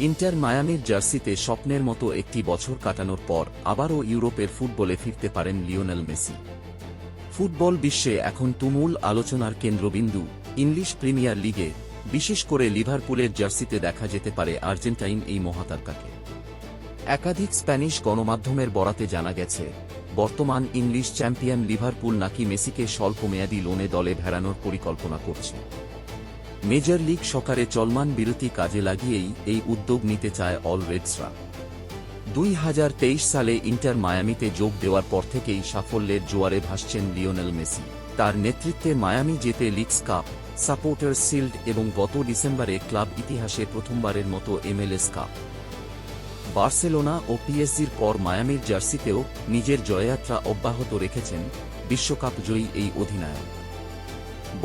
Inter মায়ামির জার্সিতে স্বপ্নের মতো একটি বছর কাটানোর পর আবারও ইউরোপের ফুটবলে ফিরতে পারেন লিওনেল মেসি। ফুটবল বিশ্বে এখন তুমুল আলোচনার কেন্দ্রবিন্দু ইংলিশ প্রিমিয়ার লিগে, বিশেষ করে লিভারপুলের জার্সিতে দেখা যেতে পারে আর্জেন্টাইন এই মহাতারকাকে। একাধিক স্প্যানিশ গণমাধ্যমের বরাতে জানা গেছে, বর্তমান ইংলিশ চ্যাম্পিয়ন লিভারপুল নাকি মেসিকে স্বল্পমেয়াদী লোনে দলে ভেড়ানোর পরিকল্পনা করছে। মেজর লিগ সকারে চলমান বিরতি কাজে লাগিয়েই এই উদ্যোগ নিতে চায় অল রেডসরা। 2023 সালে ইন্টার মায়ামিতে যোগ দেওয়ার পর থেকেই সাফল্যের জোয়ারে ভাসছেন লিওনেল মেসি। তার নেতৃত্বে মায়ামি জেতে লিগস কাপ, সাপোর্টার্স শিল্ড এবং গত ডিসেম্বরে ক্লাব ইতিহাসে প্রথমবারের মতো MLS কাপ। বার্সেলোনা ও পিএসজির পর মায়ামির জার্সিতেও নিজের জয়যাত্রা অব্যাহত রেখেছেন বিশ্বকাপ জয়ী এই অধিনায়ক।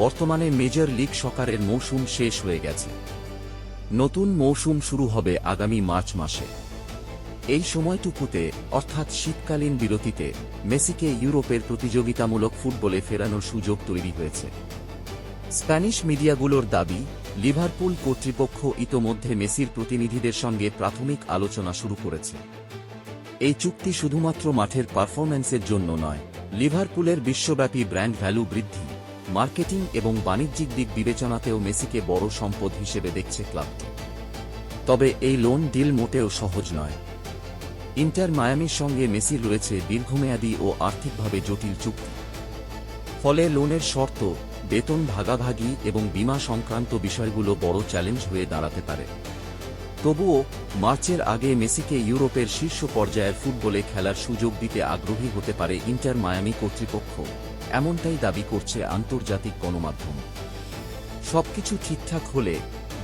বর্তমানে মেজর লিগ সকারের মৌসুম শেষ হয়ে গেছে। নতুন মৌসুম শুরু হবে আগামী মার্চ মাসে। এই সময়টুকুতে অর্থাৎ শীতকালীন বিরতিতে মেসিকে ইউরোপের প্রতিযোগিতামূলক ফুটবলে ফেরানোর সুযোগ তৈরি হয়েছে। স্প্যানিশ মিডিয়াগুলোর দাবি, লিভারপুল কর্তৃপক্ষ ইতোমধ্যে মেসির প্রতিনিধিদের সঙ্গে প্রাথমিক আলোচনা শুরু করেছে। এই চুক্তি শুধুমাত্র মাঠের পারফরম্যান্সের জন্য নয়, লিভারপুলের বিশ্বব্যাপী ব্র্যান্ড ভ্যালু বৃদ্ধি, মার্কেটিং এবং বাণিজ্যিক দিক বিবেচনাতেও মেসিকে বড় সম্পদ হিসেবে দেখছে ক্লাবটি। তবে এই লোন ডিল মোটেও সহজ নয়। ইন্টার মায়ামির সঙ্গে মেসির রয়েছে দীর্ঘমেয়াদী ও আর্থিকভাবে জটিল চুক্তি। ফলে লোনের শর্ত, বেতন ভাগাভাগি এবং বীমা সংক্রান্ত বিষয়গুলো বড় চ্যালেঞ্জ হয়ে দাঁড়াতে পারে। তবুও মার্চের আগে মেসিকে ইউরোপের শীর্ষ পর্যায়ের ফুটবলে খেলার সুযোগ দিতে আগ্রহী হতে পারে ইন্টার মায়ামি কর্তৃপক্ষ, এমনটাই দাবি করছে আন্তর্জাতিক গণমাধ্যম। সবকিছু ঠিকঠাক হলে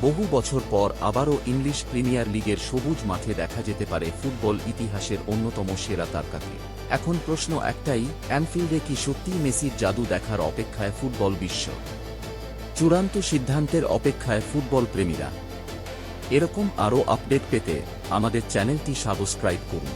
বহু বছর পর আবারও ইংলিশ প্রিমিয়ার লিগের সবুজ মাঠে দেখা যেতে পারে ফুটবল ইতিহাসের অন্যতম সেরা তারকাকে। এখন প্রশ্ন একটাই, অ্যানফিল্ডে কি সত্যিই মেসির জাদু দেখার অপেক্ষায় ফুটবল বিশ্ব? চূড়ান্ত সিদ্ধান্তের অপেক্ষায় ফুটবল প্রেমীরা। এরকম আরও আপডেট পেতে আমাদের চ্যানেলটি সাবস্ক্রাইব করুন।